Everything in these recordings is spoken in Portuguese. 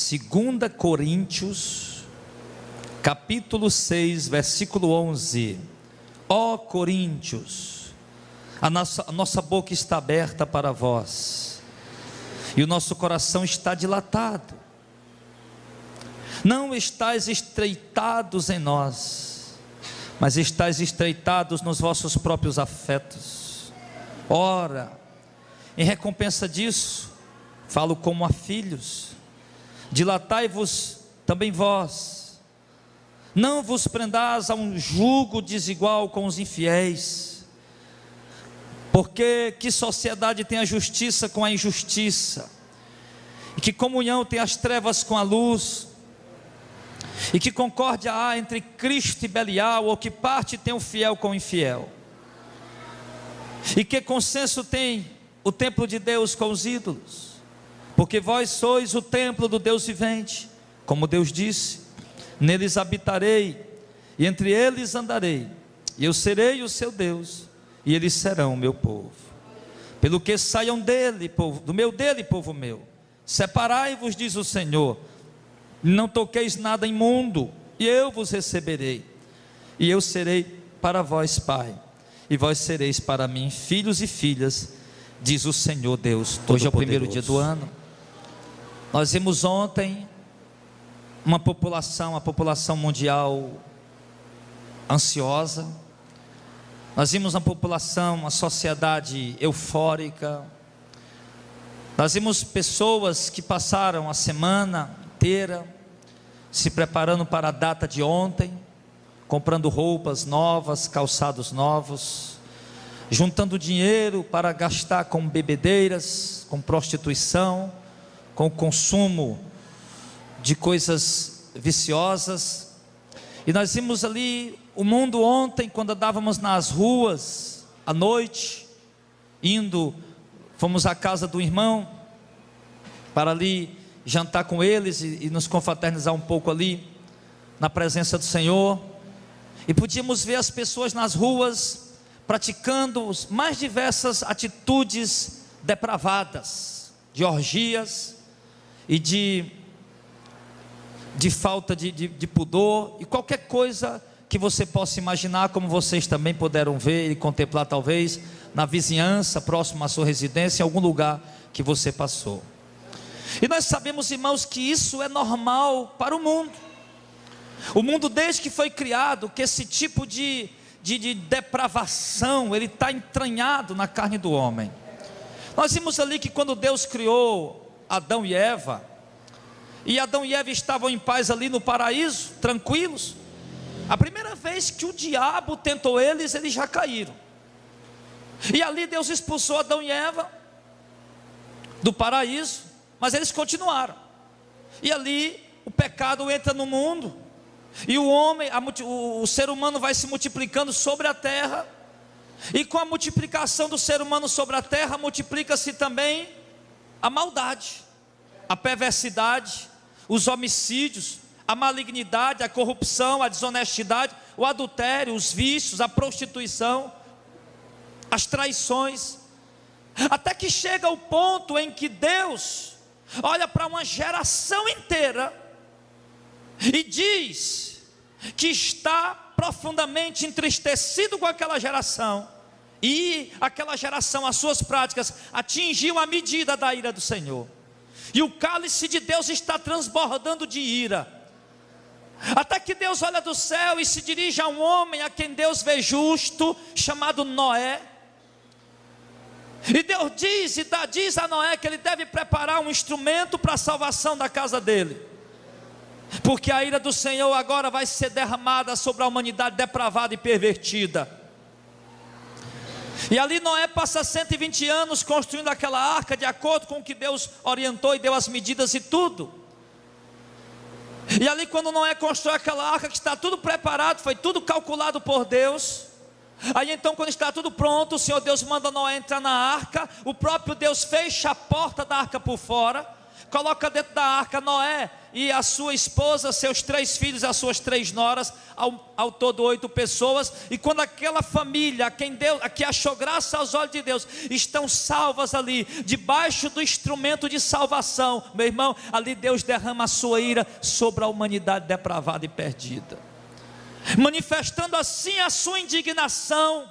Segunda Coríntios, capítulo 6, versículo 11. Ó Coríntios, a nossa boca está aberta para vós, e o nosso coração está dilatado. Não estáis estreitados em nós, mas estáis estreitados nos vossos próprios afetos. Ora, em recompensa disso, falo como a filhos, dilatai-vos também vós, não vos prendais a um jugo desigual com os infiéis, porque que sociedade tem a justiça com a injustiça, e que comunhão tem as trevas com a luz, e que concórdia há entre Cristo e Belial, ou que parte tem o fiel com o infiel, e que consenso tem o templo de Deus com os ídolos? Porque vós sois o templo do Deus vivente, como Deus disse: neles habitarei, e entre eles andarei, e eu serei o seu Deus, e eles serão o meu povo. Pelo que saiam dele, povo, do meu dele, povo meu, separai-vos, diz o Senhor, não toqueis nada imundo, e eu vos receberei, e eu serei para vós pai, e vós sereis para mim filhos e filhas, diz o Senhor Deus Todo-Poderoso. Hoje é o primeiro dia do ano. Nós vimos ontem a população mundial ansiosa. Nós vimos uma sociedade eufórica. Nós vimos pessoas que passaram a semana inteira se preparando para a data de ontem, comprando roupas novas, calçados novos, juntando dinheiro para gastar com bebedeiras, com prostituição, com o consumo de coisas viciosas. E nós vimos ali o mundo ontem, quando andávamos nas ruas à noite, fomos à casa do irmão para ali jantar com eles e nos confraternizar um pouco ali na presença do Senhor, e podíamos ver as pessoas nas ruas praticando as mais diversas atitudes depravadas, de orgias e de falta de pudor, e qualquer coisa que você possa imaginar, como vocês também puderam ver e contemplar talvez na vizinhança, próximo à sua residência, em algum lugar que você passou. E nós sabemos, irmãos, que isso é normal para o mundo. O mundo, desde que foi criado, que esse tipo de depravação, ele está entranhado na carne do homem. Nós vimos ali que quando Deus criou Adão e Eva estavam em paz ali no paraíso, tranquilos, a primeira vez que o diabo tentou eles já caíram, e ali Deus expulsou Adão e Eva do paraíso, mas eles continuaram, e ali o pecado entra no mundo, e o ser humano vai se multiplicando sobre a terra, e com a multiplicação do ser humano sobre a terra, multiplica-se também a maldade, a perversidade, os homicídios, a malignidade, a corrupção, a desonestidade, o adultério, os vícios, a prostituição, as traições, até que chega o ponto em que Deus olha para uma geração inteira e diz que está profundamente entristecido com aquela geração, e aquela geração, as suas práticas atingiu a medida da ira do Senhor, e o cálice de Deus está transbordando de ira, até que Deus olha do céu e se dirige a um homem a quem Deus vê justo, chamado Noé, e Deus diz a Noé que ele deve preparar um instrumento para a salvação da casa dele, porque a ira do Senhor agora vai ser derramada sobre a humanidade depravada e pervertida. E ali Noé passa 120 anos construindo aquela arca, de acordo com o que Deus orientou e deu as medidas e tudo. E ali, quando Noé constrói aquela arca, que está tudo preparado, foi tudo calculado por Deus. Aí então, quando está tudo pronto, o Senhor Deus manda Noé entrar na arca. O próprio Deus fecha a porta da arca por fora, coloca dentro da arca Noé e a sua esposa, seus 3 filhos e as suas 3 noras, ao todo 8 pessoas. E quando aquela família, a que achou graça aos olhos de Deus, estão salvas ali, debaixo do instrumento de salvação, meu irmão, ali Deus derrama a sua ira sobre a humanidade depravada e perdida, manifestando assim a sua indignação,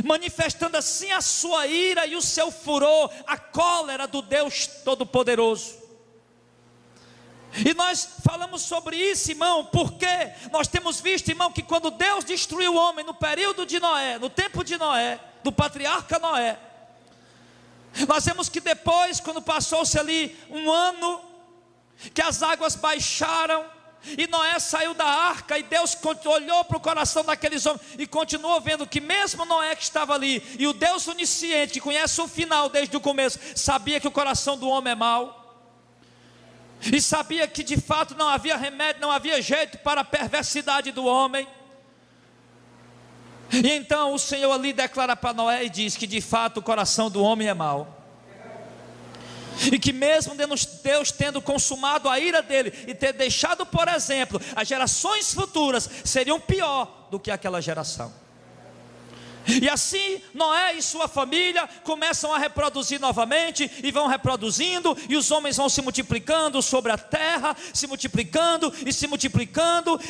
manifestando assim a sua ira e o seu furor, a cólera do Deus Todo-Poderoso. E nós falamos sobre isso, irmão, porque nós temos visto, irmão, que quando Deus destruiu o homem no período de Noé, no tempo de Noé, do patriarca Noé, nós vemos que depois, quando passou-se ali um ano, que as águas baixaram, e Noé saiu da arca, e Deus olhou para o coração daqueles homens, e continuou vendo que mesmo Noé que estava ali, e o Deus onisciente, que conhece o final desde o começo, sabia que o coração do homem é mau, e sabia que de fato não havia remédio, não havia jeito para a perversidade do homem. E então o Senhor ali declara para Noé e diz que de fato o coração do homem é mau, e que mesmo Deus tendo consumado a ira dele e ter deixado, por exemplo, as gerações futuras seriam pior do que aquela geração. E assim Noé e sua família começam a reproduzir novamente, e vão reproduzindo, e os homens vão se multiplicando sobre a terra, se multiplicando,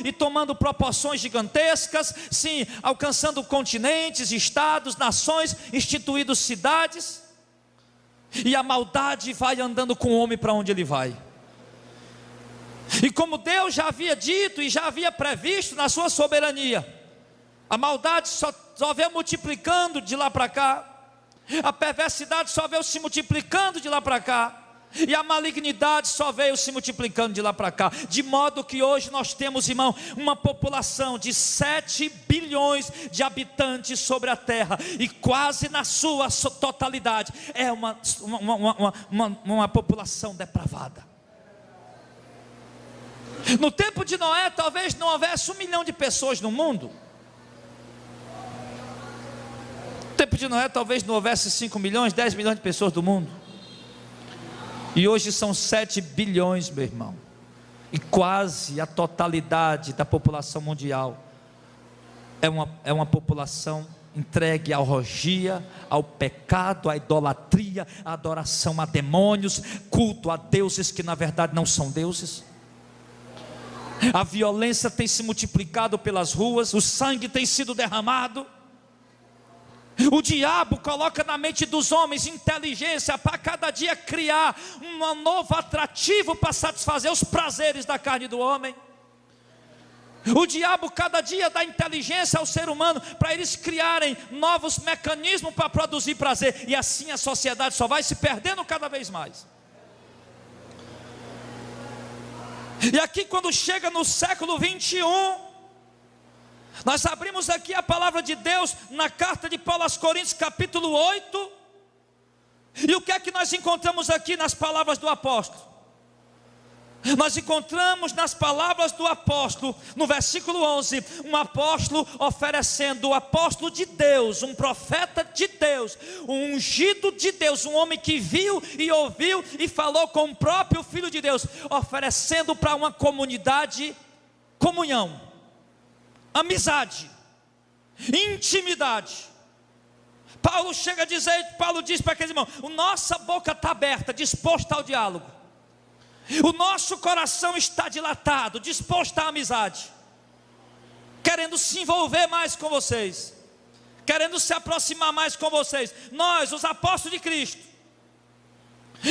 e tomando proporções gigantescas, sim, alcançando continentes, estados, nações, instituindo cidades, e a maldade vai andando com o homem para onde ele vai. E como Deus já havia dito e já havia previsto na sua soberania, a maldade só veio multiplicando de lá para cá, a perversidade só veio se multiplicando de lá para cá, e a malignidade só veio se multiplicando de lá para cá, de modo que hoje nós temos, irmão, uma população de 7 bilhões de habitantes sobre a terra, e quase na sua totalidade é uma população depravada. No tempo de Noé talvez não houvesse 1 milhão de pessoas no mundo. No tempo de Noé talvez não houvesse 5 milhões, 10 milhões de pessoas do mundo. E hoje são 7 bilhões, meu irmão. E quase a totalidade da população mundial é uma população entregue à orgia, ao pecado, à idolatria, à adoração a demônios, culto a deuses que na verdade não são deuses. A violência tem se multiplicado pelas ruas, o sangue tem sido derramado. O diabo coloca na mente dos homens inteligência para cada dia criar um novo atrativo para satisfazer os prazeres da carne do homem. O diabo cada dia dá inteligência ao ser humano para eles criarem novos mecanismos para produzir prazer, e assim a sociedade só vai se perdendo cada vez mais. E aqui quando chega no século 21, nós abrimos aqui a palavra de Deus na carta de Paulo aos Coríntios, capítulo 8. E o que é que nós encontramos aqui nas palavras do apóstolo? Nós encontramos nas palavras do apóstolo, no versículo 11, um apóstolo oferecendo, o apóstolo de Deus, um profeta de Deus, um ungido de Deus, um homem que viu e ouviu e falou com o próprio Filho de Deus, oferecendo para uma comunidade comunhão, amizade, intimidade. Paulo chega a dizer, Paulo diz para aqueles irmãos: nossa boca está aberta, disposta ao diálogo, o nosso coração está dilatado, disposto à amizade, querendo se envolver mais com vocês, querendo se aproximar mais com vocês, nós, os apóstolos de Cristo.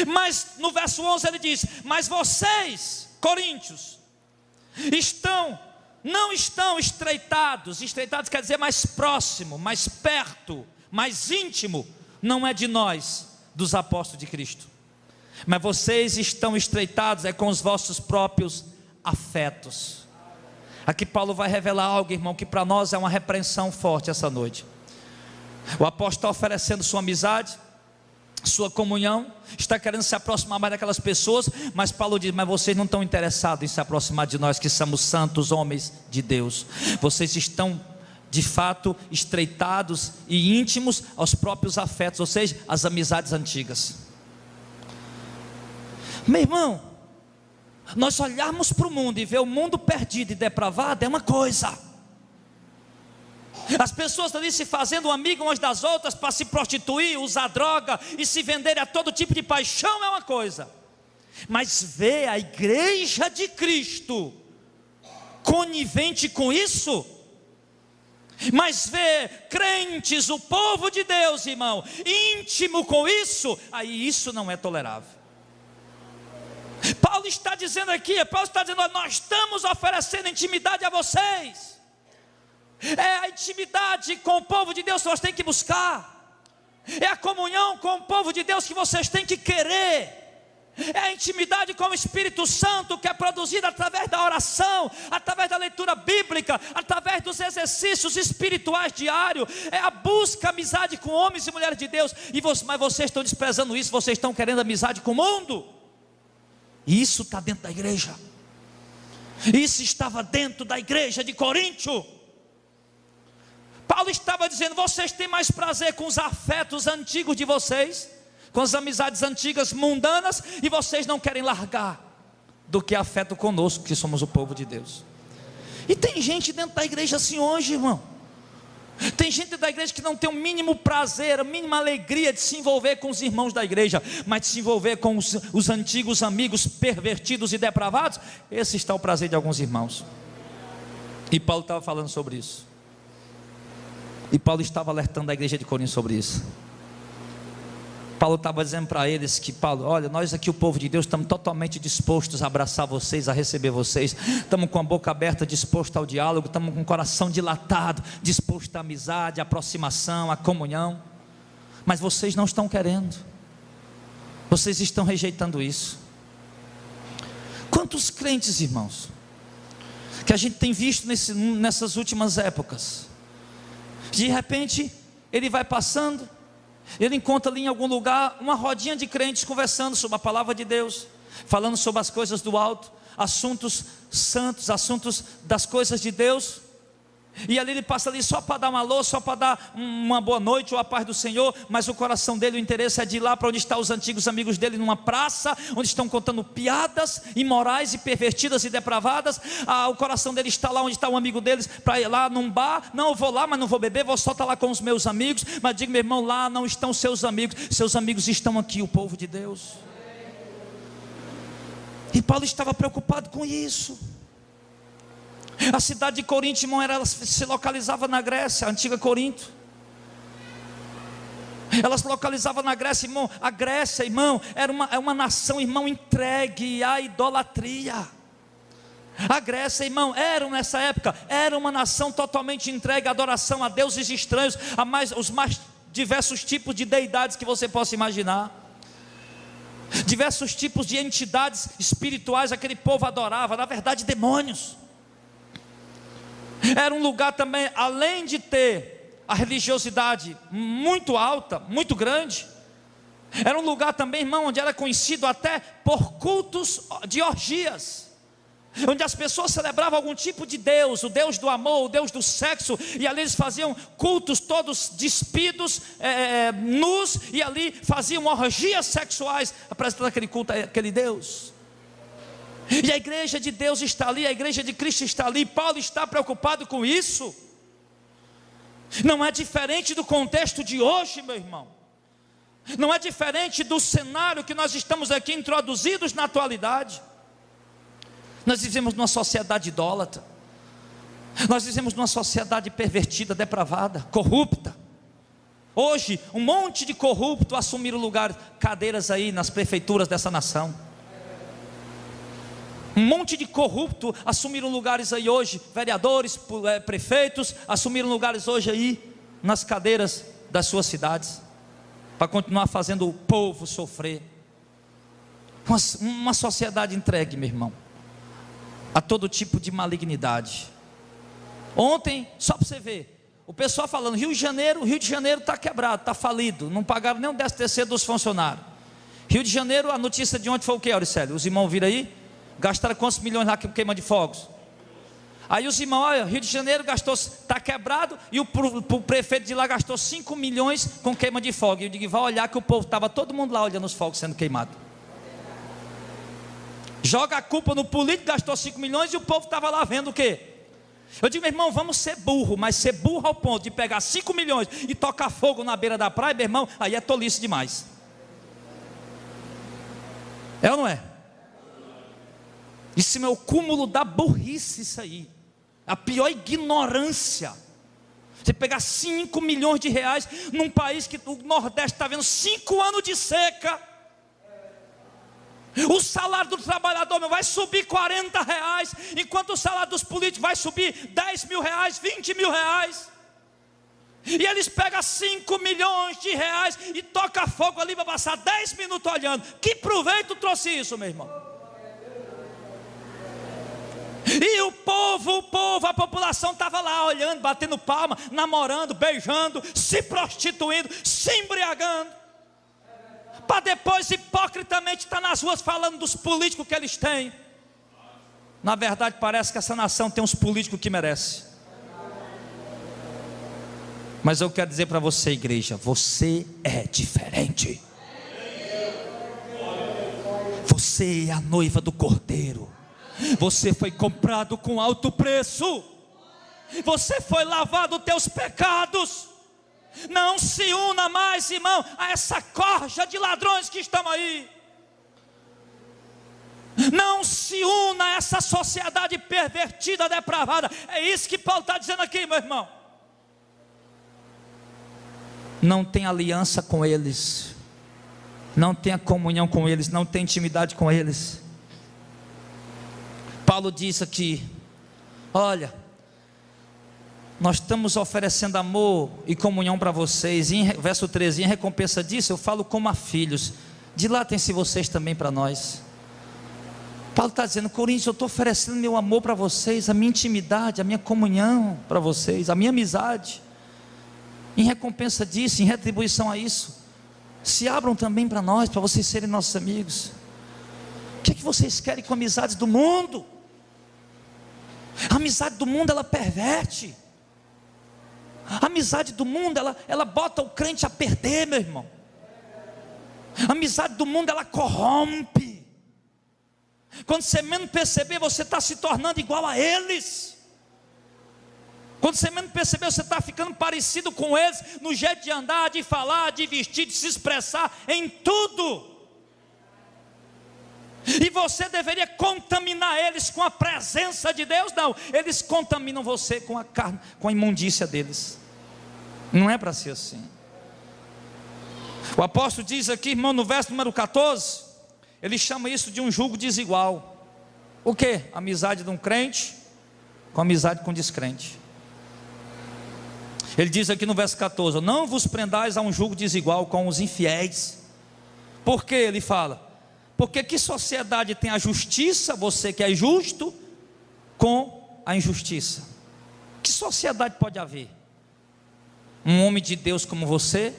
Mas no verso 11 ele diz: mas vocês, coríntios, não estão estreitados. Estreitados quer dizer mais próximo, mais perto, mais íntimo. Não é de nós, dos apóstolos de Cristo, mas vocês estão estreitados com os vossos próprios afetos. Aqui Paulo vai revelar algo, irmão, que para nós é uma repreensão forte essa noite. O apóstolo está oferecendo sua amizade, sua comunhão, está querendo se aproximar mais daquelas pessoas, mas Paulo diz: mas vocês não estão interessados em se aproximar de nós que somos santos homens de Deus. Vocês estão de fato estreitados e íntimos aos próprios afetos, ou seja, às amizades antigas. Meu irmão, nós olharmos para o mundo e ver o mundo perdido e depravado é uma coisa. As pessoas ali se fazendo amigas umas das outras para se prostituir, usar droga e se venderem a todo tipo de paixão é uma coisa. Mas ver a igreja de Cristo conivente com isso, mas ver crentes, o povo de Deus, irmão, íntimo com isso, aí isso não é tolerável. Paulo está dizendo aqui, nós estamos oferecendo intimidade a vocês. É a intimidade com o povo de Deus que vocês têm que buscar. É a comunhão com o povo de Deus que vocês têm que querer. É a intimidade com o Espírito Santo que é produzida através da oração, através da leitura bíblica, através dos exercícios espirituais diários. É a busca, amizade com homens e mulheres de Deus. Mas vocês estão desprezando isso, vocês estão querendo amizade com o mundo. E isso está dentro da igreja. Isso estava dentro da igreja de Coríntio. Paulo estava dizendo: vocês têm mais prazer com os afetos antigos de vocês, com as amizades antigas mundanas, e vocês não querem largar, do que afeto conosco, que somos o povo de Deus. E tem gente dentro da igreja assim hoje, irmão. Tem gente da igreja que não tem o mínimo prazer, a mínima alegria de se envolver com os irmãos da igreja, mas de se envolver com os antigos amigos pervertidos e depravados. Esse está o prazer de alguns irmãos. E Paulo estava falando sobre isso. E Paulo estava alertando a igreja de Corinto sobre isso. Paulo estava dizendo para eles que: Paulo, olha, nós aqui, o povo de Deus, estamos totalmente dispostos a abraçar vocês, a receber vocês. Estamos com a boca aberta, dispostos ao diálogo. Estamos com o coração dilatado, dispostos à amizade, à aproximação, à comunhão. Mas vocês não estão querendo. Vocês estão rejeitando isso. Quantos crentes, irmãos, que a gente tem visto nessas últimas épocas, de repente ele vai passando, ele encontra ali em algum lugar uma rodinha de crentes conversando sobre a palavra de Deus, falando sobre as coisas do alto, assuntos santos, assuntos das coisas de Deus. E ali ele passa ali só para dar um alô, só para dar uma boa noite ou a paz do Senhor, mas o coração dele, o interesse é de ir lá para onde estão os antigos amigos dele, numa praça, onde estão contando piadas imorais e pervertidas e depravadas. O coração dele está lá onde está um amigo deles, para ir lá num bar. Não, eu vou lá, mas não vou beber, vou só estar lá com os meus amigos. Mas digo, meu irmão, lá não estão seus amigos estão aqui, o povo de Deus. E Paulo estava preocupado com isso. A cidade de Corinto, irmão, ela se localizava na Grécia, a antiga Corinto. Ela se localizava na Grécia, irmão. A Grécia, irmão, era uma nação, irmão, entregue à idolatria. A Grécia, irmão, nessa época, era uma nação totalmente entregue à adoração a deuses estranhos, os mais diversos tipos de deidades que você possa imaginar. Diversos tipos de entidades espirituais aquele povo adorava, na verdade demônios. Era um lugar também, além de ter a religiosidade muito alta, muito grande, era um lugar também, irmão, onde era conhecido até por cultos de orgias, onde as pessoas celebravam algum tipo de Deus, o Deus do amor, o Deus do sexo, e ali eles faziam cultos todos despidos, nus, e ali faziam orgias sexuais, apresentando aquele culto àquele Deus. E a igreja de Deus está ali, a igreja de Cristo está ali. Paulo está preocupado com isso. Não é diferente do contexto de hoje, meu irmão. Não é diferente do cenário que nós estamos aqui introduzidos na atualidade. Nós vivemos numa sociedade idólatra. Nós vivemos numa sociedade pervertida, depravada, corrupta. Hoje, um monte de corrupto assumiram lugar, cadeiras aí nas prefeituras dessa nação. Um monte de corrupto assumiram lugares aí hoje, vereadores, prefeitos, assumiram lugares hoje aí, nas cadeiras das suas cidades, para continuar fazendo o povo sofrer. Uma sociedade entregue, meu irmão, a todo tipo de malignidade. Ontem, só para você ver, o pessoal falando, Rio de Janeiro está quebrado, está falido, não pagaram nem o 13º dos funcionários. Rio de Janeiro, a notícia de ontem foi o que, Auricélio? Os irmãos viram aí? Gastaram quantos milhões lá com queima de fogos? Aí os irmãos, olha, Rio de Janeiro gastou, está quebrado, e o prefeito de lá gastou 5 milhões com queima de fogos. E eu digo, vai olhar que o povo estava todo mundo lá olhando os fogos sendo queimados. Joga a culpa no político, gastou 5 milhões e o povo estava lá vendo o quê? Eu digo, meu irmão, vamos ser burro, mas ser burro ao ponto de pegar 5 milhões e tocar fogo na beira da praia, meu irmão, aí é tolice demais. É ou não é? Isso é o cúmulo da burrice, isso aí. A pior ignorância. Você pegar 5 milhões de reais num país que o Nordeste está vendo 5 anos de seca. O salário do trabalhador vai subir 40 reais, enquanto o salário dos políticos vai subir 10 mil reais, 20 mil reais. E eles pegam 5 milhões de reais e tocam fogo ali para passar 10 minutos olhando. Que proveito trouxe isso, meu irmão? E o povo, a população estava lá olhando, batendo palma, namorando, beijando, se prostituindo, se embriagando, para depois hipocritamente estar nas ruas falando dos políticos que eles têm. Na verdade parece que essa nação tem uns políticos que merece. Mas eu quero dizer para você, igreja, você é diferente. Você é a noiva do Cordeiro. Você foi comprado com alto preço. Você foi lavado dos teus pecados. Não se una mais, irmão, a essa corja de ladrões que estão aí. Não se una a essa sociedade pervertida, depravada. É isso que Paulo está dizendo aqui, meu irmão. Não tem aliança com eles, não tenha comunhão com eles, não tem intimidade com eles. Paulo diz aqui: olha, nós estamos oferecendo amor e comunhão para vocês. Em verso 13, em recompensa disso eu falo como a filhos, dilatem-se vocês também para nós. Paulo está dizendo: Coríntios, eu estou oferecendo meu amor para vocês, a minha intimidade, a minha comunhão para vocês, a minha amizade. Em recompensa disso, em retribuição a isso, se abram também para nós, para vocês serem nossos amigos. O que é que vocês querem com amizades do mundo? A amizade do mundo, ela perverte. A amizade do mundo, ela bota o crente a perder, meu irmão. A amizade do mundo, ela corrompe. Quando você menos perceber, você está se tornando igual a eles. Quando você menos perceber, você está ficando parecido com eles, no jeito de andar, de falar, de vestir, de se expressar, em tudo. E você deveria contaminar eles com a presença de Deus? Não, eles contaminam você com a carne, com a imundícia deles. Não é para ser assim. O apóstolo diz aqui, irmão, no verso número 14, ele chama isso de um jugo desigual. O que? Amizade de um crente com amizade com um descrente. Ele diz aqui no verso 14: não vos prendais a um jugo desigual com os infiéis. Por que ele fala? Porque que sociedade tem a justiça, você que é justo, com a injustiça? Que sociedade pode haver? Um homem de Deus como você,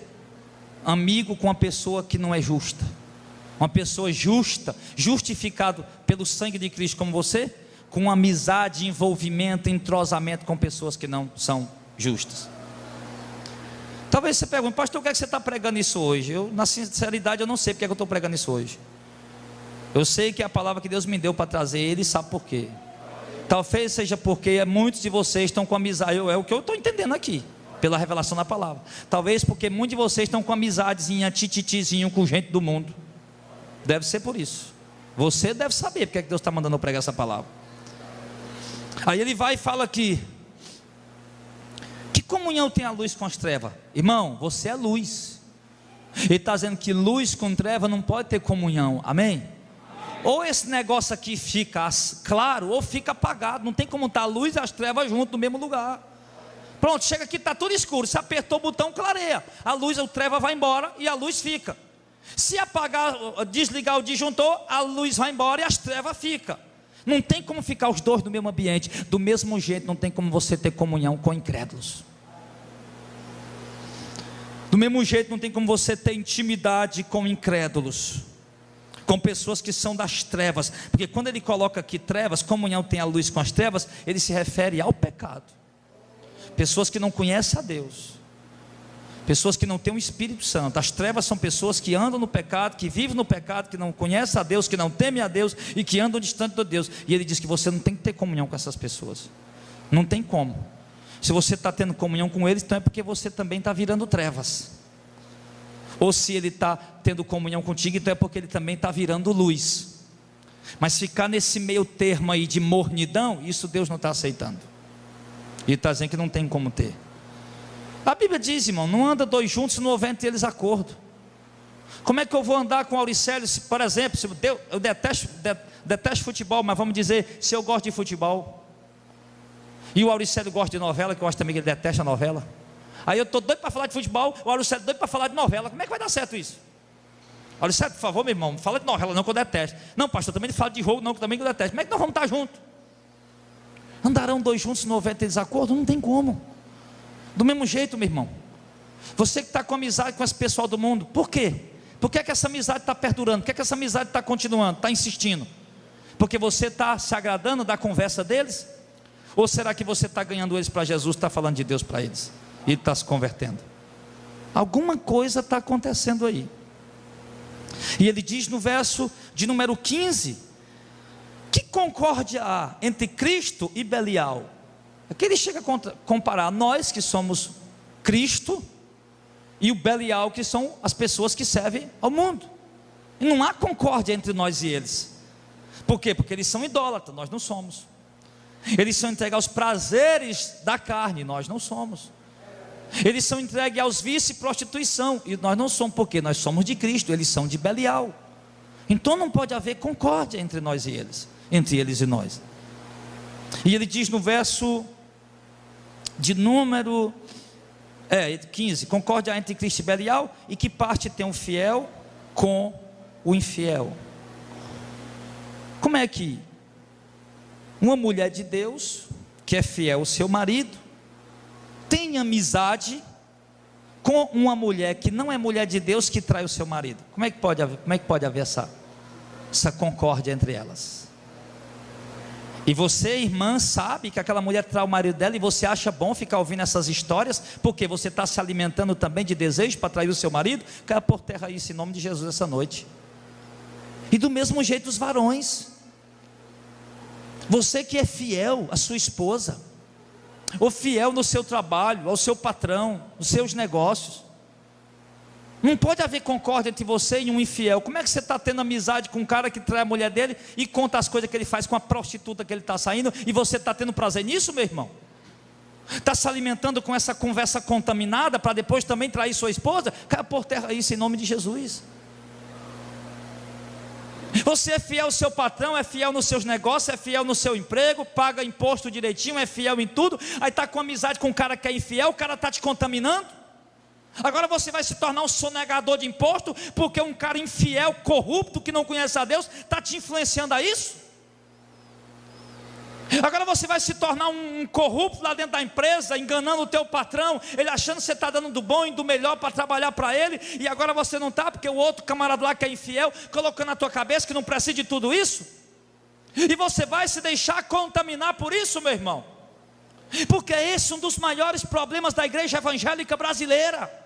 amigo com uma pessoa que não é justa. Uma pessoa justa, justificado pelo sangue de Cristo como você, com amizade, envolvimento, entrosamento com pessoas que não são justas. Talvez você pergunte: pastor, por que é que você está pregando isso hoje? Na sinceridade, eu não sei porque é que eu estou pregando isso hoje. Eu sei que é a palavra que Deus me deu para trazer, Ele sabe por quê. Talvez seja porque muitos de vocês estão com amizade, é o que eu estou entendendo aqui, pela revelação da palavra. Talvez porque muitos de vocês estão com amizadezinha, tititizinho com gente do mundo. Deve ser por isso. Você deve saber porque é que Deus está mandando eu pregar essa palavra. Aí ele vai e fala aqui: que comunhão tem a luz com as trevas? Irmão, você é luz. Ele está dizendo que luz com treva não pode ter comunhão, amém? Ou esse negócio aqui fica claro, ou fica apagado. Não tem como estar a luz e as trevas junto no mesmo lugar. Pronto, chega aqui, está tudo escuro. Se apertou o botão, clareia. A luz, a treva vai embora e a luz fica. Se apagar, desligar o disjuntor, a luz vai embora e as trevas ficam. Não tem como ficar os dois no mesmo ambiente. Do mesmo jeito, não tem como você ter comunhão com incrédulos. Do mesmo jeito, não tem como você ter intimidade com incrédulos, com pessoas que são das trevas. Porque quando ele coloca aqui trevas, comunhão tem a luz com as trevas, ele se refere ao pecado. Pessoas que não conhecem a Deus, Pessoas que não têm o Espírito Santo. As trevas são pessoas que andam no pecado, que vivem no pecado, que não conhecem a Deus, que não temem a Deus e que andam distante de Deus. E ele diz que você não tem que ter comunhão com essas pessoas. Não tem como. Se você está tendo comunhão com eles, então é porque você também está virando trevas. Ou se ele está tendo comunhão contigo, então é porque ele também está virando luz. Mas ficar nesse meio termo aí de mornidão, isso Deus não está aceitando. E está dizendo que não tem como ter. A Bíblia diz, irmão, não anda dois juntos se não houver entre eles acordo. Como é que eu vou andar com Auricélio, por exemplo, se eu detesto futebol, mas vamos dizer, se eu gosto de futebol, e o Auricélio gosta de novela, que eu acho também que ele detesta novela, aí eu estou doido para falar de futebol, o Auricélio doido para falar de novela, como é que vai dar certo isso? Auricélio, por favor, meu irmão, não fala de novela não, que eu detesto. Não, pastor, também não fala de jogo não, que também eu detesto. Como é que nós vamos estar juntos? Andarão dois juntos se não houver desacordo? Não tem como. Do mesmo jeito, meu irmão, você que está com amizade com esse pessoal do mundo, por quê? Por que é que essa amizade está perdurando? Por que é que essa amizade está continuando, está insistindo? Porque você está se agradando da conversa deles? Ou será que você está ganhando eles para Jesus, está falando de Deus para eles, e está se convertendo? Alguma coisa está acontecendo aí. E ele diz no verso de número 15, que concórdia há entre Cristo e Belial? Aqui ele chega a comparar nós que somos Cristo e o Belial, que são as pessoas que servem ao mundo. E não há concórdia entre nós e eles. Por quê? Porque eles são idólatras, nós não somos. Eles são entregues aos prazeres da carne, nós não somos. Eles são entregues aos vícios e prostituição, e nós não somos, porque nós somos de Cristo, eles são de Belial. Então não pode haver concórdia entre nós e eles, entre eles e nós. E ele diz no verso de número 15, concórdia entre Cristo e Belial, e que parte tem o fiel com o infiel. Como é que uma mulher de Deus, que é fiel ao seu marido, tem amizade com uma mulher que não é mulher de Deus, que trai o seu marido? Como é que pode haver essa concórdia entre elas? E você, irmã, sabe que aquela mulher trai o marido dela, e você acha bom ficar ouvindo essas histórias, porque você está se alimentando também de desejo para trair o seu marido? Caia por terra isso em nome de Jesus essa noite. E do mesmo jeito os varões, você que é fiel à sua esposa, ou fiel no seu trabalho, ao seu patrão, nos seus negócios, não pode haver concórdia entre você e um infiel. Como é que você está tendo amizade com um cara que trai a mulher dele e conta as coisas que ele faz com a prostituta que ele está saindo, e você está tendo prazer nisso, meu irmão? Está se alimentando com essa conversa contaminada para depois também trair sua esposa? Caia por terra isso em nome de Jesus. Você é fiel ao seu patrão, é fiel nos seus negócios, é fiel no seu emprego, paga imposto direitinho, é fiel em tudo, aí está com amizade com um cara que é infiel, o cara está te contaminando. Agora você vai se tornar um sonegador de imposto, porque um cara infiel, corrupto, que não conhece a Deus, está te influenciando a isso? Agora você vai se tornar um corrupto lá dentro da empresa, enganando o teu patrão, ele achando que você está dando do bom e do melhor para trabalhar para ele, e agora você não está, porque o outro camarada lá que é infiel, colocando na tua cabeça que não precisa de tudo isso, e você vai se deixar contaminar por isso, meu irmão, porque esse é um dos maiores problemas da igreja evangélica brasileira.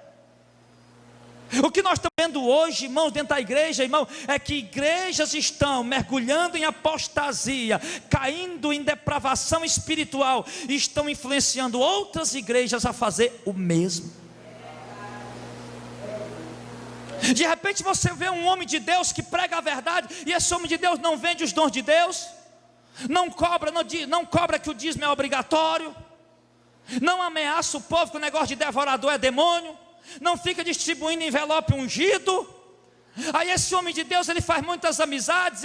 O que nós estamos vendo hoje, irmãos, dentro da igreja, irmão, é que igrejas estão mergulhando em apostasia, caindo em depravação espiritual, e estão influenciando outras igrejas a fazer o mesmo. De repente você vê um homem de Deus que prega a verdade, e esse homem de Deus não vende os dons de Deus, não cobra que o dízimo é obrigatório, não ameaça o povo que o negócio de devorador é demônio, não fica distribuindo envelope ungido. Aí esse homem de Deus, ele faz muitas amizades,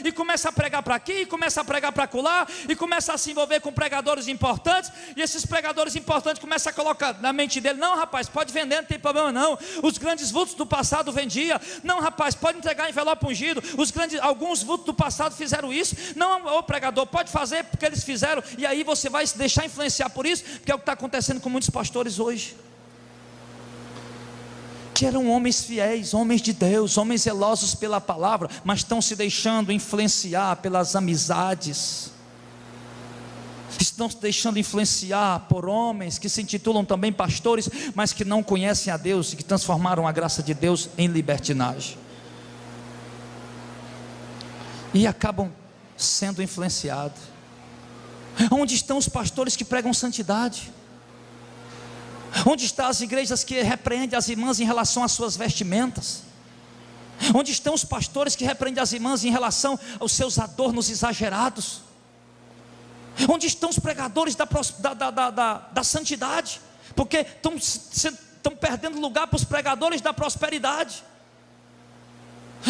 e começa a pregar para aqui, e começa a pregar para acolá, e começa a se envolver com pregadores importantes, e esses pregadores importantes começam a colocar na mente dele: não rapaz, pode vender, não tem problema não, os grandes vultos do passado vendia, não rapaz, pode entregar envelope ungido, alguns vultos do passado fizeram isso, não, ô pregador, pode fazer porque eles fizeram, e aí você vai se deixar influenciar por isso, porque é o que está acontecendo com muitos pastores hoje, que eram homens fiéis, homens de Deus, homens zelosos pela palavra, mas estão se deixando influenciar pelas amizades, estão se deixando influenciar por homens que se intitulam também pastores, mas que não conhecem a Deus e que transformaram a graça de Deus em libertinagem. E acabam sendo influenciados. Onde estão os pastores que pregam santidade? Onde estão as igrejas que repreendem as irmãs em relação às suas vestimentas? Onde estão os pastores que repreendem as irmãs em relação aos seus adornos exagerados? Onde estão os pregadores da santidade? Porque estão perdendo lugar para os pregadores da prosperidade.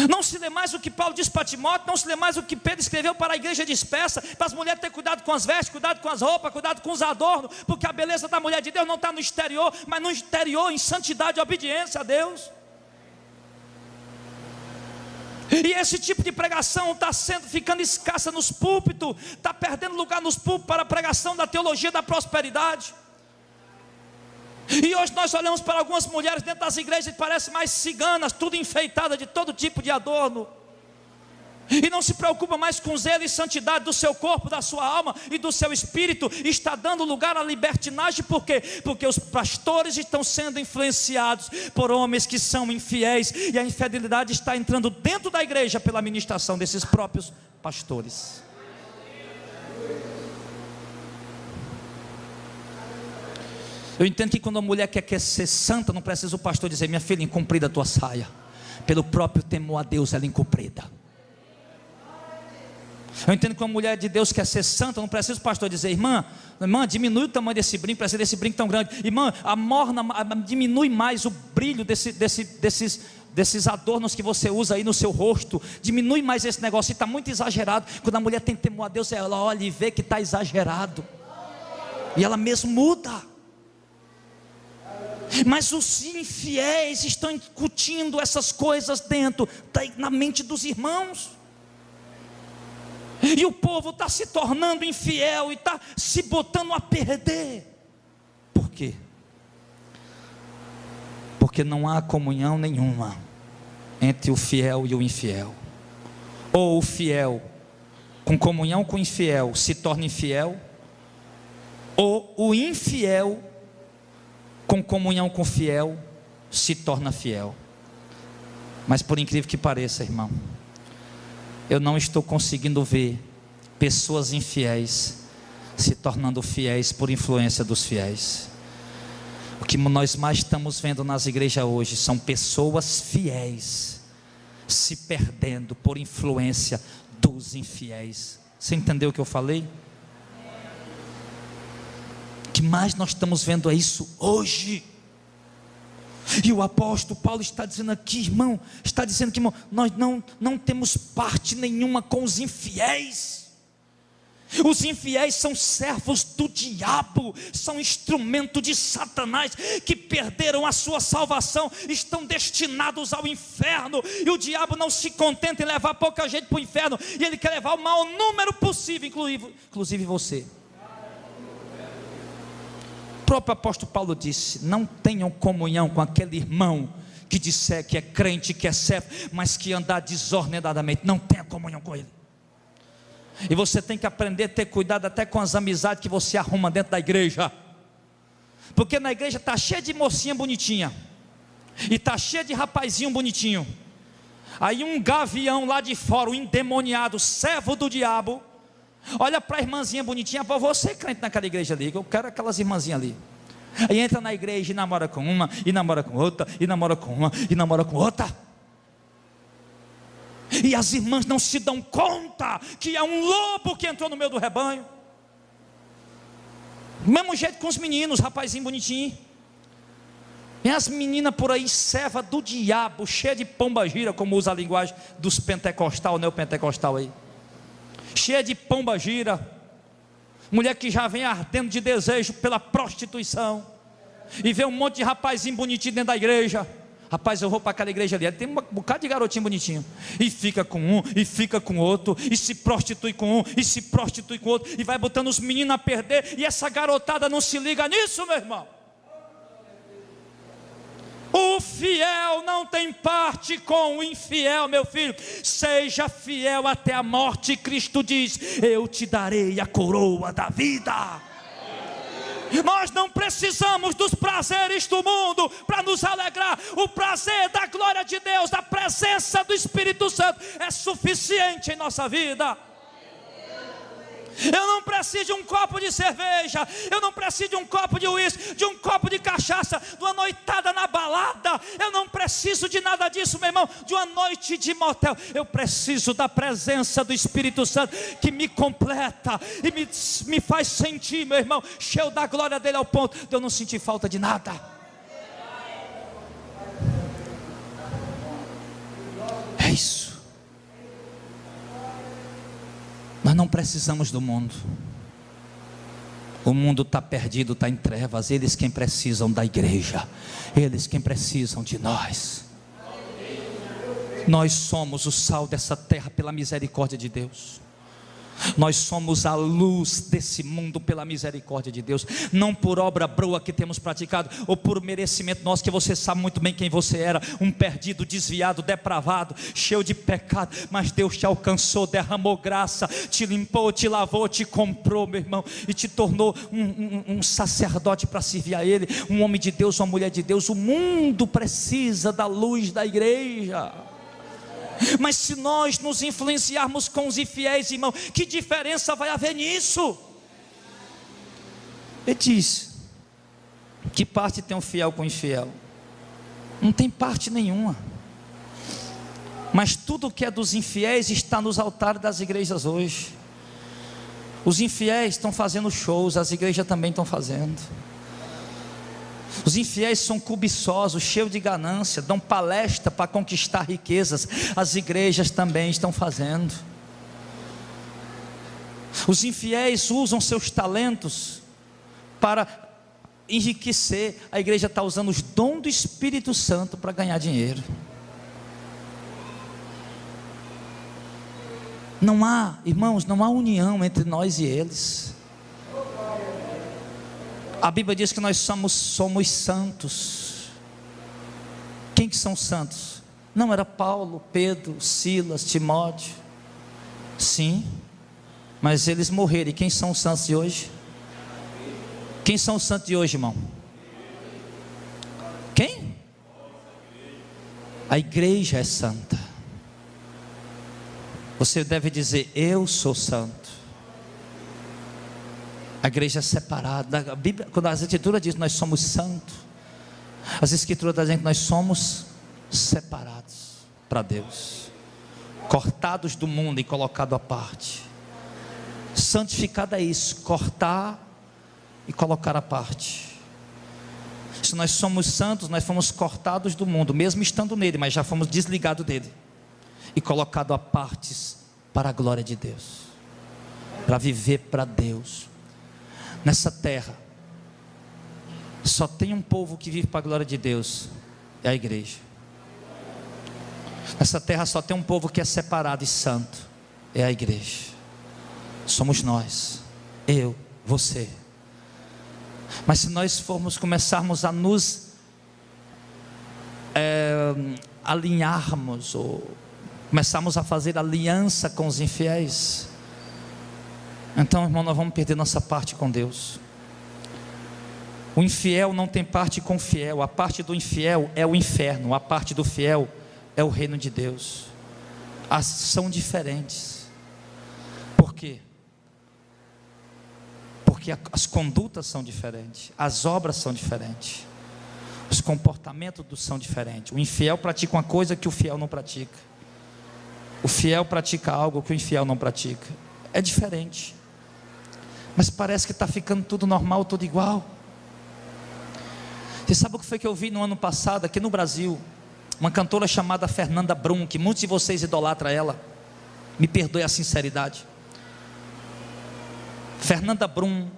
Não se lê mais o que Paulo disse para Timóteo, não se lê mais o que Pedro escreveu para a igreja dispersa, para as mulheres terem cuidado com as vestes, cuidado com as roupas, cuidado com os adornos, porque a beleza da mulher de Deus não está no exterior, mas no interior, em santidade e obediência a Deus. E esse tipo de pregação está ficando escassa nos púlpitos, está perdendo lugar nos púlpitos para a pregação da teologia da prosperidade. E hoje nós olhamos para algumas mulheres dentro das igrejas que parecem mais ciganas, tudo enfeitada de todo tipo de adorno, e não se preocupa mais com zelo e santidade do seu corpo, da sua alma e do seu espírito. Está dando lugar à libertinagem. Por quê? Porque os pastores estão sendo influenciados por homens que são infiéis, e a infidelidade está entrando dentro da igreja pela ministração desses próprios pastores. Eu entendo que quando a mulher quer ser santa, não precisa o pastor dizer: minha filha, incumprida a tua saia. Pelo próprio temor a Deus, ela é incumprida. Eu entendo que quando a mulher de Deus quer ser santa, não precisa o pastor dizer: irmã, diminui o tamanho desse brinco, precisa desse brinco tão grande. Irmã, diminui mais o brilho desses adornos que você usa aí no seu rosto. Diminui mais esse negócio, está muito exagerado. Quando a mulher tem temor a Deus, ela olha e vê que está exagerado, e ela mesmo muda. Mas os infiéis estão incutindo essas coisas dentro na mente dos irmãos, e o povo está se tornando infiel e está se botando a perder. Por quê? Porque não há comunhão nenhuma entre o fiel e o infiel. Ou o fiel com comunhão com o infiel se torna infiel, ou o infiel com comunhão com o fiel se torna fiel. Mas por incrível que pareça, irmão, eu não estou conseguindo ver pessoas infiéis se tornando fiéis por influência dos fiéis. O que nós mais estamos vendo nas igrejas hoje são pessoas fiéis se perdendo por influência dos infiéis. Você entendeu o que eu falei? O que mais nós estamos vendo é isso hoje. E o apóstolo Paulo está dizendo aqui, irmão, irmão, nós não temos parte nenhuma com os infiéis. Os infiéis são servos do diabo, são instrumento de Satanás, que perderam a sua salvação, estão destinados ao inferno. E o diabo não se contenta em levar pouca gente para o inferno, e ele quer levar o maior número possível, inclusive você. O próprio apóstolo Paulo disse: não tenham comunhão com aquele irmão que disser que é crente, que é servo, mas que andar desordenadamente. Não tenha comunhão com ele. E você tem que aprender a ter cuidado até com as amizades que você arruma dentro da igreja, porque na igreja está cheia de mocinha bonitinha, e está cheia de rapazinho bonitinho. Aí um gavião lá de fora, um endemoniado, servo do diabo, olha para a irmãzinha bonitinha: pô, você crente naquela igreja ali, eu quero aquelas irmãzinhas ali. Aí entra na igreja e namora com uma, e namora com outra, e namora com uma, e namora com outra. E as irmãs não se dão conta que é um lobo que entrou no meio do rebanho. Do mesmo jeito com os meninos, rapazinho bonitinho. E as meninas por aí, serva do diabo, cheia de pomba gira, como usa a linguagem dos pentecostal, neopentecostal aí. Cheia de pomba gira, mulher que já vem ardendo de desejo pela prostituição, e vê um monte de rapazinho bonitinho dentro da igreja. Rapaz, eu vou para aquela igreja ali, tem um bocado de garotinho bonitinho, e fica com um, e fica com outro, e se prostitui com um, e se prostitui com outro, e vai botando os meninos a perder, e essa garotada não se liga nisso, meu irmão. O fiel não tem parte parte com o infiel, meu filho. Seja fiel até a morte. Cristo diz: eu te darei a coroa da vida. Nós não precisamos dos prazeres do mundo para nos alegrar. O prazer da glória de Deus, da presença do Espírito Santo, é suficiente em nossa vida. Eu não preciso de um copo de cerveja, eu não preciso de um copo de uísque, de um copo de cachaça, de uma noitada na balada. Eu não preciso de nada disso, meu irmão, de uma noite de motel. Eu preciso da presença do Espírito Santo, que me completa e me faz sentir, meu irmão, cheio da glória dele, ao ponto de eu não sentir falta de nada. É isso. Nós não precisamos do mundo. O mundo está perdido, está em trevas. Eles quem precisam da igreja. Eles quem precisam de nós. Nós somos o sal dessa terra pela misericórdia de Deus. Nós somos a luz desse mundo pela misericórdia de Deus. Não por obra boa que temos praticado, ou por merecimento nosso, que você sabe muito bem quem você era. Um perdido, desviado, depravado, cheio de pecado. Mas Deus te alcançou, derramou graça, te limpou, te lavou, te comprou, meu irmão, e te tornou um sacerdote para servir a Ele. Um homem de Deus, uma mulher de Deus. O mundo precisa da luz da igreja. Mas se nós nos influenciarmos com os infiéis, irmão, que diferença vai haver nisso? Ele diz: que parte tem um fiel com o infiel? Não tem parte nenhuma. Mas tudo que é dos infiéis está nos altares das igrejas hoje. Os infiéis estão fazendo shows, as igrejas também estão fazendo. Os infiéis são cobiçosos, cheios de ganância, dão palestra para conquistar riquezas. As igrejas também estão fazendo. Os infiéis usam seus talentos para enriquecer. A igreja está usando os dons do Espírito Santo para ganhar dinheiro. Não há, irmãos, não há união entre nós e eles. A Bíblia diz que nós somos santos. Quem que são santos? Não era Paulo, Pedro, Silas, Timóteo. Sim, mas eles morreram. E quem são os santos de hoje? Quem são os santos de hoje, irmão? Quem? A igreja é santa. Você deve dizer: eu sou santo. A igreja é separada. A Bíblia, quando as Escrituras dizem que nós somos santos, as Escrituras dizem que nós somos separados para Deus, cortados do mundo e colocados à parte. Santificado é isso, cortar e colocar à parte. Se nós somos santos, nós fomos cortados do mundo, mesmo estando nele, mas já fomos desligados dele e colocados à parte para a glória de Deus, para viver para Deus. Nessa terra só tem um povo que vive para a glória de Deus, é a igreja. Nessa terra só tem um povo que é separado e santo, é a igreja. Somos nós, eu, você. Mas se nós começarmos a nos alinharmos, ou começarmos a fazer aliança com os infiéis, então, irmão, nós vamos perder nossa parte com Deus. O infiel não tem parte com o fiel. A parte do infiel é o inferno, a parte do fiel é o reino de Deus. São diferentes. Por quê? Porque as condutas são diferentes, as obras são diferentes, os comportamentos são diferentes. O infiel pratica uma coisa que o fiel não pratica. O fiel pratica algo que o infiel não pratica. É diferente. Mas parece que está ficando tudo normal, tudo igual. Você sabe o que foi que eu vi no ano passado, aqui no Brasil? Uma cantora chamada Fernanda Brum, que muitos de vocês idolatram ela. Me perdoe a sinceridade. Fernanda Brum,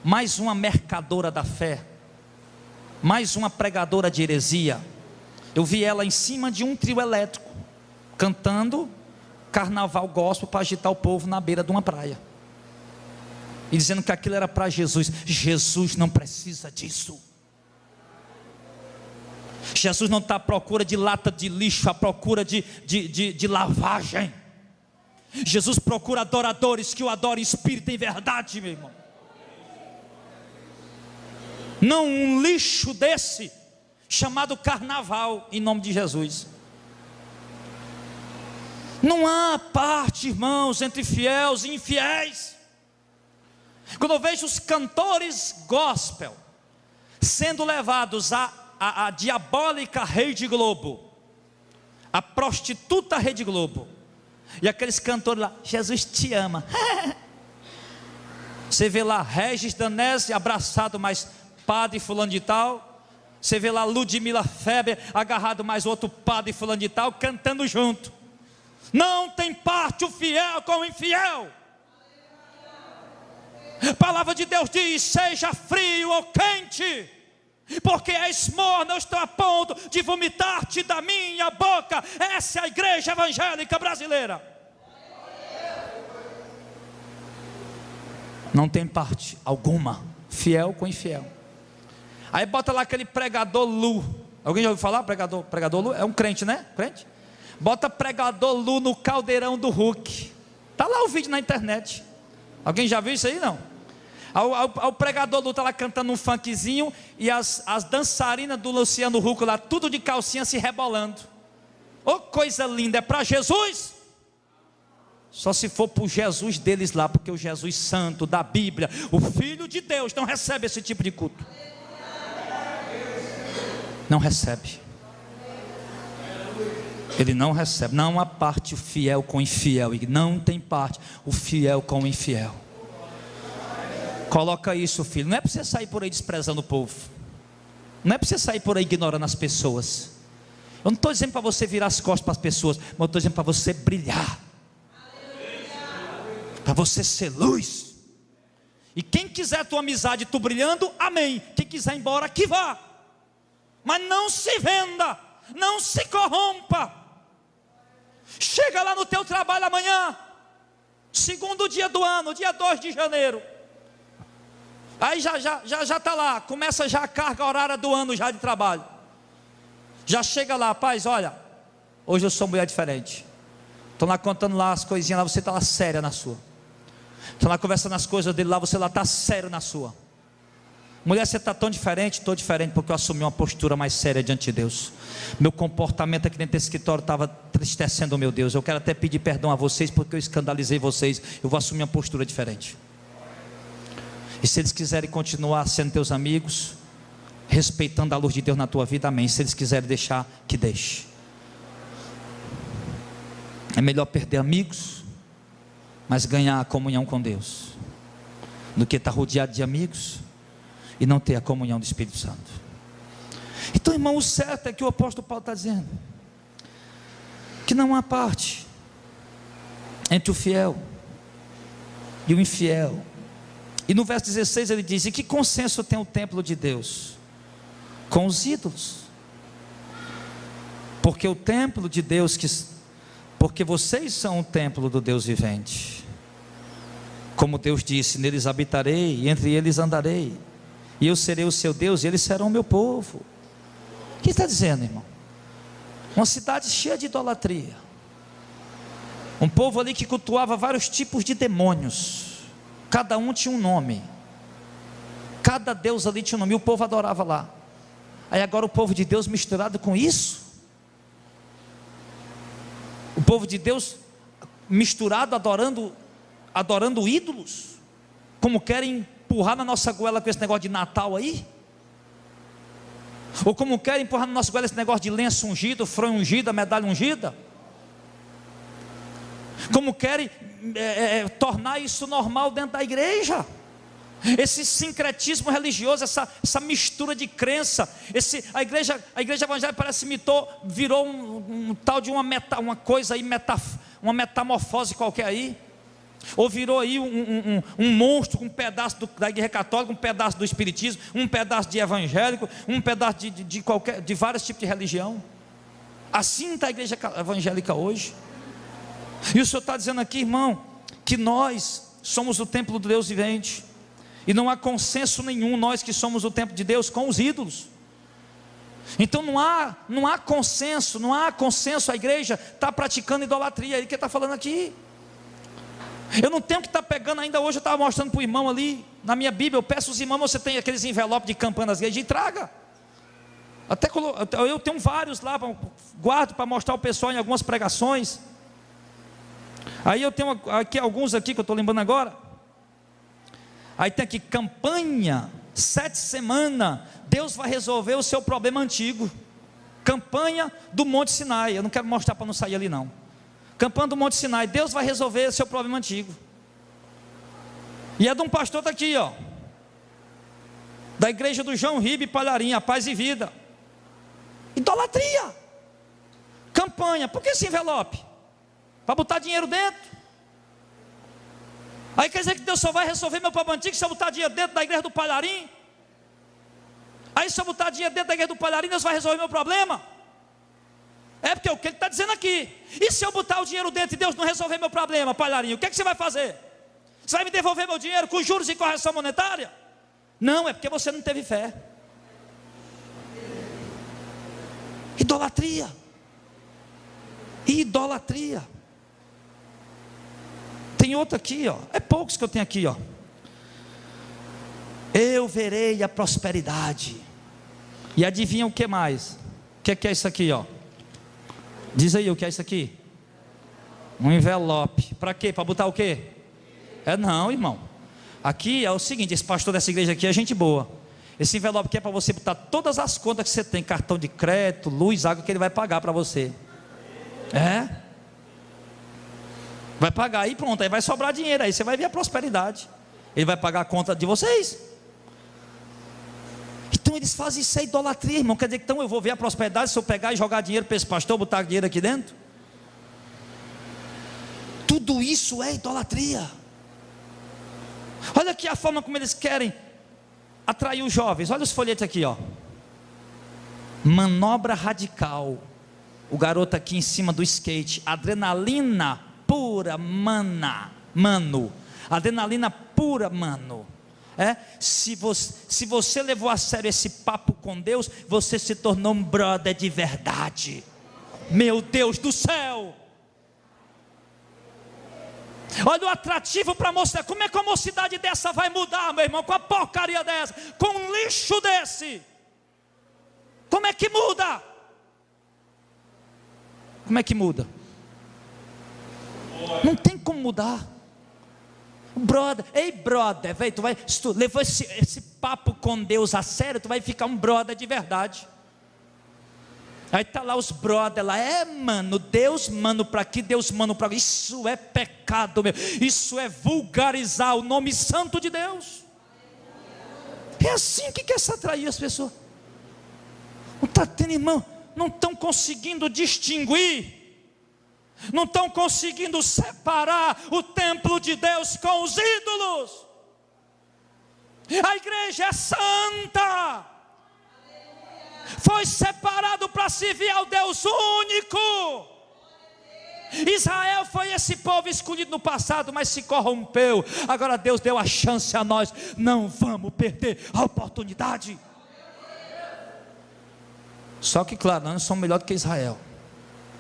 mais uma mercadora da fé, mais uma pregadora de heresia. Eu vi ela em cima de um trio elétrico, cantando carnaval gospel para agitar o povo na beira de uma praia, e dizendo que aquilo era para Jesus. Jesus não precisa disso. Jesus não está à procura de lata de lixo, à procura de lavagem. Jesus procura adoradores que o adorem em espírito e em verdade, meu irmão. Não um lixo desse, chamado carnaval, em nome de Jesus. Não há parte, irmãos, entre fiéis e infiéis. Quando eu vejo os cantores gospel sendo levados a diabólica Rede Globo, a prostituta Rede Globo, e aqueles cantores lá, Jesus te ama. Você vê lá Regis Danese abraçado mais padre fulano de tal. Você vê lá Ludmila Feber agarrado mais outro padre fulano de tal, cantando junto. Não tem parte o fiel com o infiel. A palavra de Deus diz: seja frio ou quente, porque és morno, eu estou a ponto de vomitar-te da minha boca. Essa é a igreja evangélica brasileira. Não tem parte alguma, fiel com infiel. Aí bota lá aquele pregador Lu. Alguém já ouviu falar? Pregador Lu? É um crente, né? Crente? Bota pregador Lu no caldeirão do Hulk. Está lá o vídeo na internet. Alguém já viu isso aí? Não? O pregador Lu está lá cantando um funkzinho, e as dançarinas do Luciano Huck lá, tudo de calcinha se rebolando. Oh, coisa linda! É para Jesus? Só se for para o Jesus deles lá, porque o Jesus santo da Bíblia, o Filho de Deus, não recebe esse tipo de culto. Não recebe. Ele não recebe. Não há parte o fiel com o infiel, e não tem parte o fiel com o infiel. Coloca isso, filho. Não é para você sair por aí desprezando o povo. Não é para você sair por aí ignorando as pessoas. Eu não estou dizendo para você virar as costas para as pessoas, mas eu estou dizendo para você brilhar, para você ser luz. E quem quiser tua amizade, tu brilhando, amém. Quem quiser ir embora, que vá. Mas não se venda, não se corrompa. Chega lá no teu trabalho amanhã, segundo dia do ano, dia 2 de janeiro. Aí já está lá, começa já a carga horária do ano já de trabalho. Já chega lá, rapaz, olha, hoje eu sou mulher diferente. Estão lá contando lá as coisinhas lá, você está lá séria na sua. Estão lá conversando as coisas dele lá, você lá está sério na sua. Mulher, você está tão diferente. Estou diferente porque eu assumi uma postura mais séria diante de Deus. Meu comportamento aqui dentro desse escritório estava entristecendo o meu Deus. Eu quero até pedir perdão a vocês porque eu escandalizei vocês. Eu vou assumir uma postura diferente. E se eles quiserem continuar sendo teus amigos, respeitando a luz de Deus na tua vida, amém. Se eles quiserem deixar, que deixe. É melhor perder amigos, mas ganhar a comunhão com Deus, do que estar rodeado de amigos e não ter a comunhão do Espírito Santo. Então, irmão, o certo é que o apóstolo Paulo está dizendo que não há parte entre o fiel e o infiel. E no verso 16 ele diz: e que consenso tem o templo de Deus com os ídolos? Porque o templo de Deus, porque vocês são o templo do Deus vivente. Como Deus disse: neles habitarei e entre eles andarei, e eu serei o seu Deus e eles serão o meu povo. O que está dizendo, irmão? Uma cidade cheia de idolatria, um povo ali que cultuava vários tipos de demônios, cada um tinha um nome, cada Deus ali tinha um nome, e o povo adorava lá. Aí agora o povo de Deus misturado com isso, o povo de Deus misturado adorando ídolos, como querem empurrar na nossa goela com esse negócio de Natal aí, ou como querem empurrar na nossa goela esse negócio de lenço ungido, fronha ungida, medalha ungida, como querem tornar isso normal dentro da igreja, esse sincretismo religioso, essa mistura de crença, a igreja evangélica parece virou um tal de uma coisa aí, uma metamorfose qualquer aí, ou virou aí um monstro com um pedaço da igreja católica, um pedaço do espiritismo, um pedaço de evangélico, um pedaço de vários tipos de religião. Assim está a igreja evangélica hoje. E o Senhor está dizendo aqui, irmão, que nós somos o templo do Deus vivente, e não há consenso nenhum, nós que somos o templo de Deus, com os ídolos. Então não há consenso, a igreja está praticando idolatria, é ele que está falando aqui. Eu não tenho que estar pegando, ainda hoje eu estava mostrando para o irmão ali, na minha Bíblia, eu peço aos irmãos, você tem aqueles envelopes de campanha das igrejas, e traga. Eu tenho vários lá, guardo para mostrar ao pessoal em algumas pregações. Aí eu tenho aqui alguns aqui que eu estou lembrando agora. Aí tem aqui, campanha, 7 semanas, Deus vai resolver o seu problema antigo. Campanha do Monte Sinai, eu não quero mostrar para não sair ali não. Campanha do Monte Sinai, Deus vai resolver o seu problema antigo. E é de um pastor, está aqui, ó, da igreja do João Ribe Palharim, a Paz e Vida. Idolatria. Campanha, por que esse envelope? Para botar dinheiro dentro. Aí quer dizer que Deus só vai resolver meu problema antigo se eu botar dinheiro dentro da igreja do Palharim? Aí se eu botar dinheiro dentro da igreja do Palharim, Deus vai resolver meu problema? É porque é o que ele está dizendo aqui. E se eu botar o dinheiro dentro e Deus não resolver meu problema, Palharim, o que você vai fazer? Você vai me devolver meu dinheiro com juros e correção monetária? Não, é porque você não teve fé. Idolatria. Idolatria. Tem outro aqui, ó. É poucos que eu tenho aqui, ó. Eu verei a prosperidade. E adivinha o que mais? O que é isso aqui, ó? Diz aí o que é isso aqui? Um envelope. Para quê? Para botar o quê? Não, irmão. Aqui é o seguinte, esse pastor dessa igreja aqui é gente boa. Esse envelope aqui é para você botar todas as contas que você tem, cartão de crédito, luz, água, que ele vai pagar para você. Vai pagar aí, pronto, aí vai sobrar dinheiro, aí você vai ver a prosperidade. Ele vai pagar a conta de vocês. Então eles fazem isso, é idolatria, irmão. Quer dizer que então eu vou ver a prosperidade se eu pegar e jogar dinheiro para esse pastor, botar dinheiro aqui dentro? Tudo isso é idolatria. Olha aqui a forma como eles querem atrair os jovens. Olha os folhetos aqui, ó. Manobra radical. O garoto aqui em cima do skate. Adrenalina pura, mano. Adrenalina pura, mano. Se você levou a sério esse papo com Deus, você se tornou um brother de verdade. Meu Deus do céu. Olha o atrativo para mostrar. Como é que uma mocidade dessa vai mudar, meu irmão? Com a porcaria dessa, com um lixo desse. Como é que muda? Como é que muda? Não tem como mudar. Brother, ei brother, véio, se tu levou esse papo com Deus a sério, tu vai ficar um brother de verdade. Aí tá lá os brother lá, mano, Deus mano para aqui, Deus mano para aqui. Isso é pecado, meu. Isso é vulgarizar o nome santo de Deus. É assim que quer se atrair as pessoas. Não está tendo, irmão, não estão conseguindo distinguir, não estão conseguindo separar o templo de Deus com os ídolos. A igreja é santa, foi separado para servir ao Deus único. Israel foi esse povo escolhido no passado, mas se corrompeu. Agora Deus deu a chance a nós. Não vamos perder a oportunidade. Só que claro, nós não somos melhor do que Israel.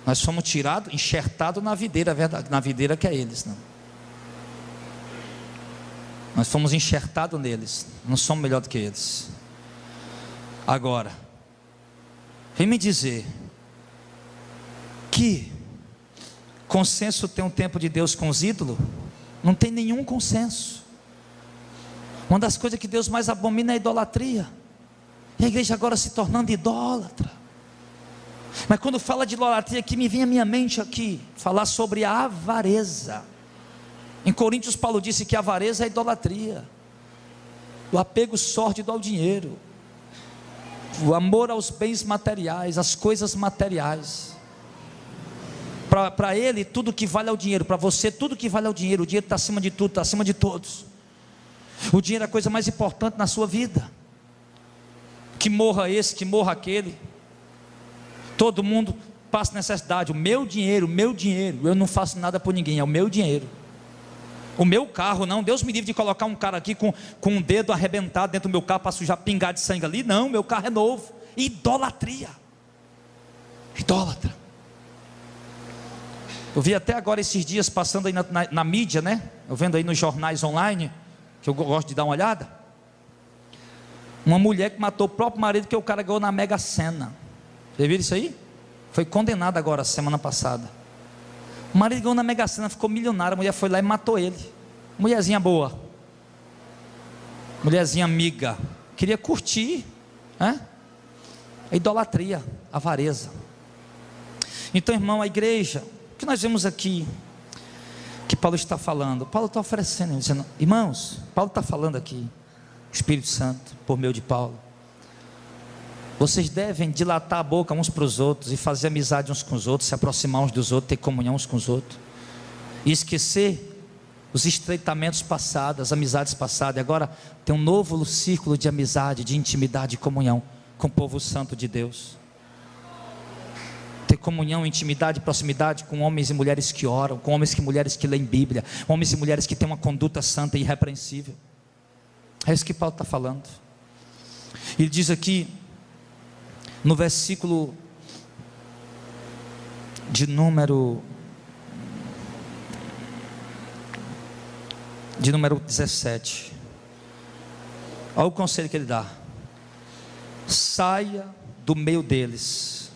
Nós somos tirados, enxertados na videira, na videira que é eles, não. Nós fomos enxertados neles, não somos melhor do que eles. Agora, vem me dizer que consenso tem um tempo de Deus com os ídolos? Não tem nenhum consenso. Uma das coisas que Deus mais abomina é a idolatria. E a igreja agora se tornando idólatra. Mas quando fala de idolatria aqui, me vem à minha mente aqui falar sobre a avareza. Em Coríntios Paulo disse que a avareza é idolatria, o apego sórdido ao dinheiro, o amor aos bens materiais, às coisas materiais. Para ele tudo que vale é o dinheiro, para você tudo que vale é o dinheiro está acima de tudo, está acima de todos. O dinheiro é a coisa mais importante na sua vida. Que morra esse, que morra aquele, todo mundo passa necessidade. O meu dinheiro, eu não faço nada por ninguém, é o meu dinheiro. O meu carro, não, Deus me livre de colocar um cara aqui com um dedo arrebentado dentro do meu carro para sujar, pingar de sangue ali. Não, meu carro é novo, idolatria. Idólatra. Eu vi até agora esses dias passando aí na mídia, né? Eu vendo aí nos jornais online, que eu gosto de dar uma olhada. Uma mulher que matou o próprio marido porque o cara ganhou na Mega Sena. Vocês viram isso aí? Foi condenado agora, semana passada. O marido ganhou na Mega Sena, ficou milionário. A mulher foi lá e matou ele. Mulherzinha boa, mulherzinha amiga, queria curtir, né? A idolatria, a avareza. Então, irmão, a igreja, o que nós vemos aqui, que Paulo está falando, Paulo está oferecendo, dizendo, irmãos, Paulo está falando aqui, Espírito Santo, por meio de Paulo, vocês devem dilatar a boca uns para os outros, e fazer amizade uns com os outros, se aproximar uns dos outros, ter comunhão uns com os outros, e esquecer os estreitamentos passados, as amizades passadas, e agora tem um novo círculo de amizade, de intimidade e comunhão com o povo santo de Deus. Ter comunhão, intimidade, proximidade com homens e mulheres que oram, com homens e mulheres que leem Bíblia, homens e mulheres que têm uma conduta santa e irrepreensível. É isso que Paulo está falando. Ele diz aqui no versículo de número 17, olha o conselho que ele dá: saia do meio deles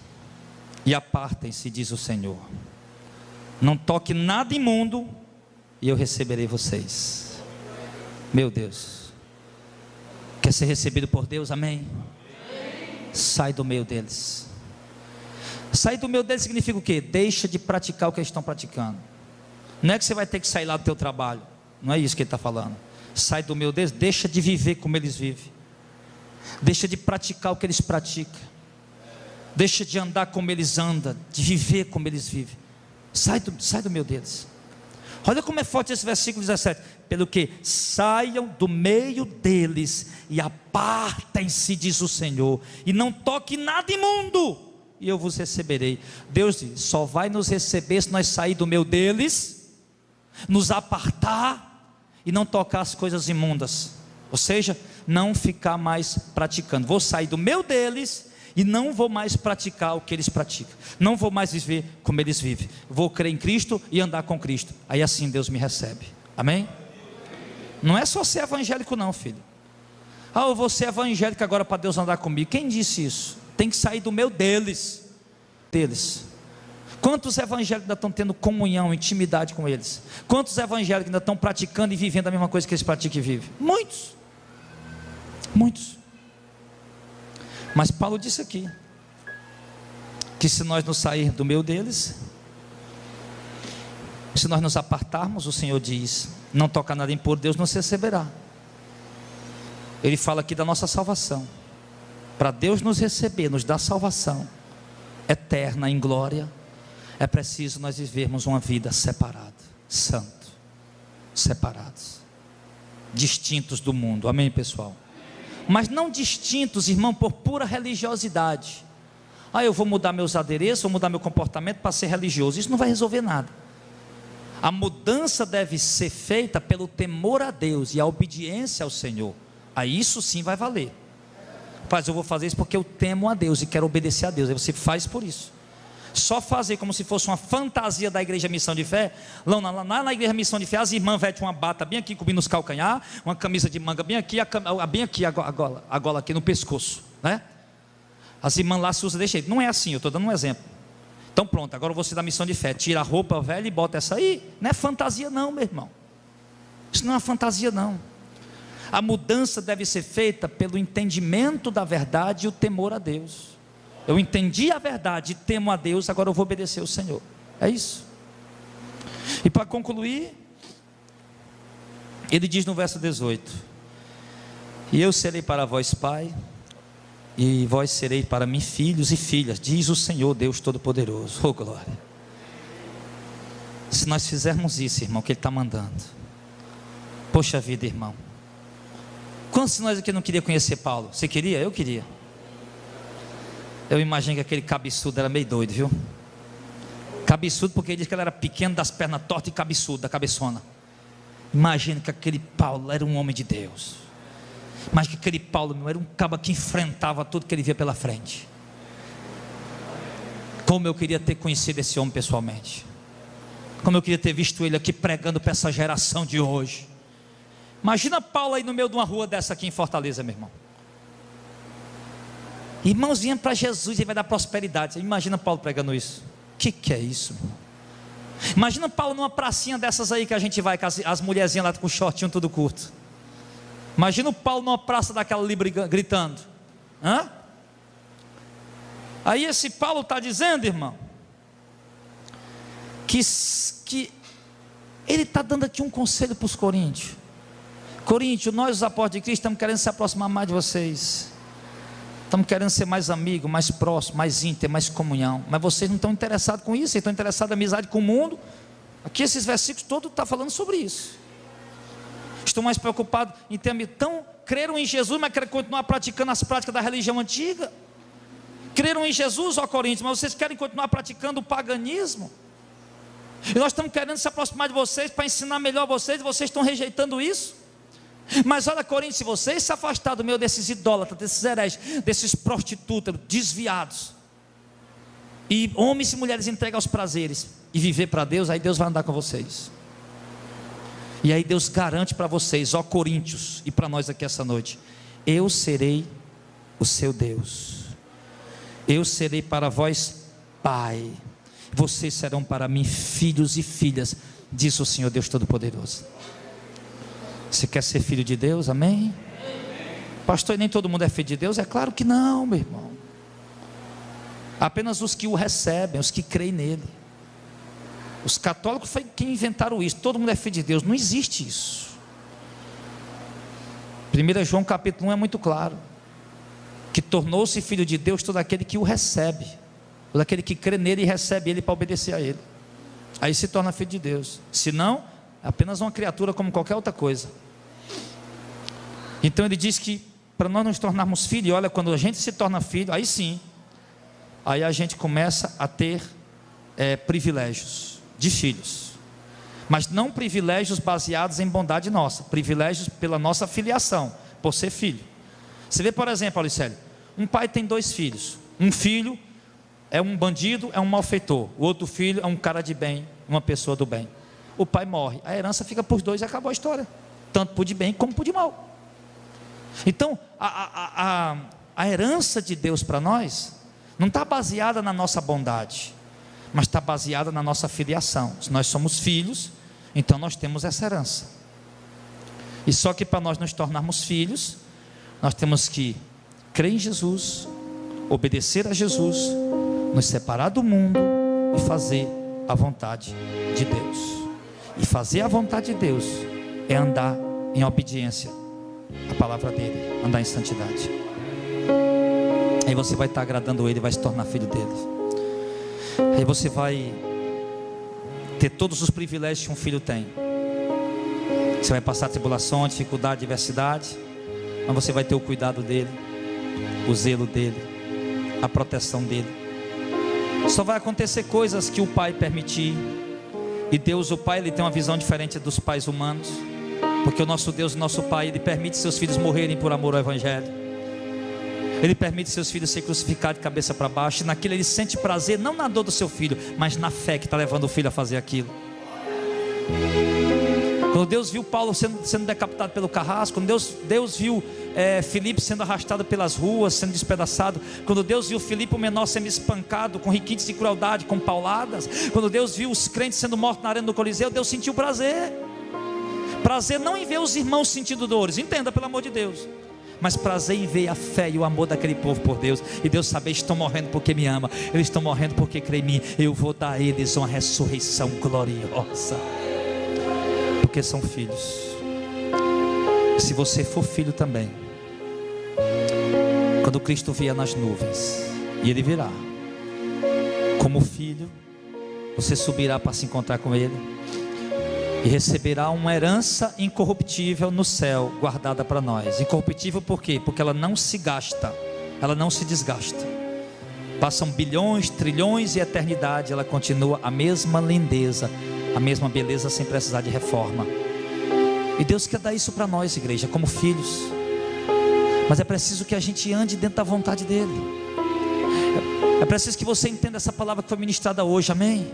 e apartem-se, diz o Senhor, não toque nada imundo, e eu receberei vocês. Meu Deus, quer ser recebido por Deus? Amém? Sai do meio deles. Sair do meio deles significa o quê? Deixa de praticar o que eles estão praticando. Não é que você vai ter que sair lá do teu trabalho, não é isso que ele está falando. Sai do meio deles, deixa de viver como eles vivem, deixa de praticar o que eles praticam, deixa de andar como eles andam, de viver como eles vivem. Sai do meio deles. Olha como é forte esse versículo 17. Pelo que saiam do meio deles e apartem-se, diz o Senhor, e não toque nada imundo, e eu vos receberei. Deus diz, só vai nos receber se nós sair do meio deles, nos apartar e não tocar as coisas imundas, ou seja, não ficar mais praticando. Vou sair do meio deles e não vou mais praticar o que eles praticam, não vou mais viver como eles vivem, vou crer em Cristo e andar com Cristo, aí assim Deus me recebe. Amém? Não é só ser evangélico não, filho. Eu vou ser evangélico agora para Deus andar comigo. Quem disse isso? Tem que sair do meio deles. Quantos evangélicos ainda estão tendo comunhão, intimidade com eles? Quantos evangélicos ainda estão praticando e vivendo a mesma coisa que eles praticam e vivem? Muitos. Mas Paulo disse aqui, que se nós nos sair do meio deles, se nós nos apartarmos, o Senhor diz, não toca nada impuro, Deus nos receberá. Ele fala aqui da nossa salvação. Para Deus nos receber, nos dar salvação eterna em glória, é preciso nós vivermos uma vida separada, santo, separados, distintos do mundo. Amém, pessoal? Mas não distintos, irmão, por pura religiosidade. Eu vou mudar meus adereços, vou mudar meu comportamento para ser religioso. Isso não vai resolver nada. A mudança deve ser feita pelo temor a Deus e a obediência ao Senhor. Aí isso sim vai valer. Mas eu vou fazer isso porque eu temo a Deus e quero obedecer a Deus. Aí você faz por isso. Só fazer como se fosse uma fantasia da igreja Missão de Fé. Lá na igreja Missão de Fé, as irmãs vestem uma bata bem aqui, cobrindo os calcanhar, uma camisa de manga bem aqui, a gola aqui no pescoço, né? As irmãs lá se usam desse jeito. Não é assim, eu estou dando um exemplo. Então pronto, agora você da Missão de Fé, tira a roupa velha e bota essa aí. Não é fantasia não, meu irmão. Isso não é uma fantasia não. A mudança deve ser feita pelo entendimento da verdade e o temor a Deus. Eu entendi a verdade e temo a Deus, agora eu vou obedecer ao Senhor. É isso. E para concluir, ele diz no verso 18: e eu serei para vós pai, e vós serei para mim filhos e filhas, diz o Senhor Deus Todo-Poderoso. Oh glória! Se nós fizermos isso, irmão, que Ele está mandando, poxa vida, irmão. Quantos de nós aqui não queria conhecer Paulo? Você queria? Eu queria. Eu imagino que aquele cabeçudo era meio doido, viu? Cabeçudo porque ele disse que ele era pequeno, das pernas tortas, e cabeçudo, da cabeçona. Imagina que aquele Paulo era um homem de Deus. Mas que aquele Paulo, meu, era um caba que enfrentava tudo que ele via pela frente. Como eu queria ter conhecido esse homem pessoalmente. Como eu queria ter visto ele aqui pregando para essa geração de hoje. Imagina Paulo aí no meio de uma rua dessa aqui em Fortaleza, meu irmão. Irmãos, vinha para Jesus e vai dar prosperidade. Imagina Paulo pregando isso. O que é isso, meu? Imagina Paulo numa pracinha dessas aí que a gente vai, com as mulherzinhas lá com o shortinho tudo curto. Imagina o Paulo numa praça daquela ali gritando. Hã? Aí esse Paulo está dizendo, irmão, que ele está dando aqui um conselho para os coríntios. Coríntios, nós os apóstolos de Cristo estamos querendo se aproximar mais de vocês. Estamos querendo ser mais amigos, mais próximos, mais íntimos, mais comunhão. Mas vocês não estão interessados com isso, vocês estão interessados em amizade com o mundo. Aqui esses versículos todos estão falando sobre isso. Estão mais preocupados em ter amigos. Então, creram em Jesus, mas querem continuar praticando as práticas da religião antiga. Creram em Jesus, ó Coríntios, mas vocês querem continuar praticando o paganismo. E nós estamos querendo se aproximar de vocês para ensinar melhor vocês, e vocês estão rejeitando isso. Mas olha, Coríntios, se vocês se afastarem do meio desses idólatras, desses hereges, desses prostitutas, desviados, e homens e mulheres entreguem aos prazeres e viver para Deus, aí Deus vai andar com vocês. E aí Deus garante para vocês, ó Coríntios, e para nós aqui essa noite: eu serei o seu Deus, eu serei para vós Pai, vocês serão para mim filhos e filhas, diz o Senhor Deus Todo-Poderoso. Você quer ser filho de Deus? Amém? Pastor, nem todo mundo é filho de Deus? É claro que não, meu irmão. Apenas os que o recebem, os que creem nele. Os católicos foi quem inventaram isso. Todo mundo é filho de Deus. Não existe isso. 1 João capítulo 1 é muito claro, que tornou-se filho de Deus todo aquele que o recebe, todo aquele que crê nele e recebe ele para obedecer a ele. Aí se torna filho de Deus. Se não, é apenas uma criatura como qualquer outra coisa. Então ele diz que para nós nos tornarmos filhos, olha, quando a gente se torna filho, aí sim, aí a gente começa a ter privilégios de filhos, mas não privilégios baseados em bondade nossa, privilégios pela nossa filiação, por ser filho. Você vê, por exemplo, Alicélio, um pai tem 2 filhos, um filho é um bandido, é um malfeitor, o outro filho é um cara de bem, uma pessoa do bem. O pai morre, a herança fica para os 2 e acabou a história, tanto por de bem como por de mal. Então a herança de Deus para nós não está baseada na nossa bondade, mas está baseada na nossa filiação. Se nós somos filhos, então nós temos essa herança. E só que para nós nos tornarmos filhos, nós temos que crer em Jesus, obedecer a Jesus, nos separar do mundo e fazer a vontade de Deus. E fazer a vontade de Deus é andar em obediência à palavra dele, andar em santidade. Aí você vai estar agradando ele, vai se tornar filho dele. Aí você vai ter todos os privilégios que um filho tem. Você vai passar tribulação, dificuldade, diversidade, mas você vai ter o cuidado dele, o zelo dele, a proteção dele. Só vai acontecer coisas que o pai permitir. E Deus, o pai, ele tem uma visão diferente dos pais humanos, porque o nosso Deus, o nosso pai, ele permite seus filhos morrerem por amor ao evangelho. Ele permite seus filhos ser crucificados de cabeça para baixo, e naquilo ele sente prazer, não na dor do seu filho, mas na fé que está levando o filho a fazer aquilo. Quando Deus viu Paulo sendo decapitado pelo carrasco, quando Deus viu Filipe sendo arrastado pelas ruas, sendo despedaçado, quando Deus viu Filipe o menor sendo espancado com requintes de crueldade, com pauladas, quando Deus viu os crentes sendo mortos na arena do Coliseu, Deus sentiu prazer. Prazer não em ver os irmãos sentindo dores, entenda, pelo amor de Deus, mas prazer em ver a fé e o amor daquele povo por Deus. E Deus sabe, eles estão morrendo porque me ama, eles estão morrendo porque creem em mim, eu vou dar a eles uma ressurreição gloriosa, porque são filhos. Se você for filho também, quando Cristo vier nas nuvens, e Ele virá como filho, você subirá para se encontrar com Ele e receberá uma herança incorruptível no céu, guardada para nós. Incorruptível por quê? Porque ela não se gasta, ela não se desgasta. Passam bilhões, trilhões e eternidade, ela continua a mesma lindeza, a mesma beleza, sem precisar de reforma. E Deus quer dar isso para nós, igreja, como filhos. Mas é preciso que a gente ande dentro da vontade dele. É preciso que você entenda essa palavra que foi ministrada hoje, amém?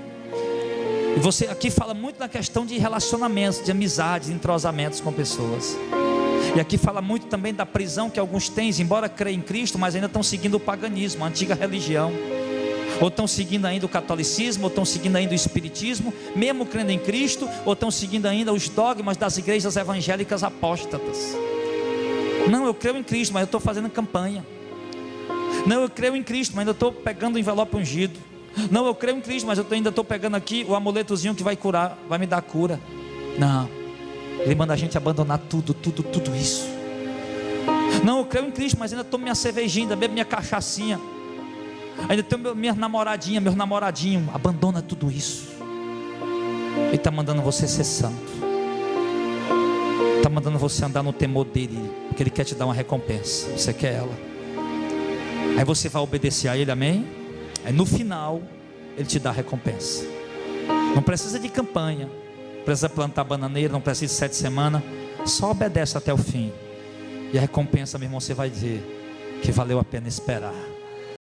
E você aqui fala muito na questão de relacionamentos, de amizades, de entrosamentos com pessoas. E aqui fala muito também da prisão que alguns têm, embora creem em Cristo, mas ainda estão seguindo o paganismo, a antiga religião. Ou estão seguindo ainda o catolicismo, ou estão seguindo ainda o espiritismo, mesmo crendo em Cristo, ou estão seguindo ainda os dogmas das igrejas evangélicas apóstatas. Não, eu creio em Cristo, mas eu estou fazendo campanha. Não, eu creio em Cristo, mas ainda estou pegando o envelope ungido. Não, eu creio em Cristo, mas eu ainda estou pegando aqui o amuletozinho que vai curar, vai me dar cura. Não, Ele manda a gente abandonar tudo isso. Não, eu creio em Cristo, mas ainda tomo minha cervejinha, ainda bebo minha cachaçinha, ainda tenho minha namoradinha, meu namoradinho. Abandona tudo isso. Ele está mandando você ser santo. Está mandando você andar no temor dEle, porque Ele quer te dar uma recompensa. Você quer ela? Aí você vai obedecer a Ele, amém? Aí no final Ele te dá a recompensa. Não precisa de campanha, não precisa plantar bananeira, não precisa de 7 semanas. Só obedece até o fim. E a recompensa, meu irmão, você vai ver que valeu a pena esperar.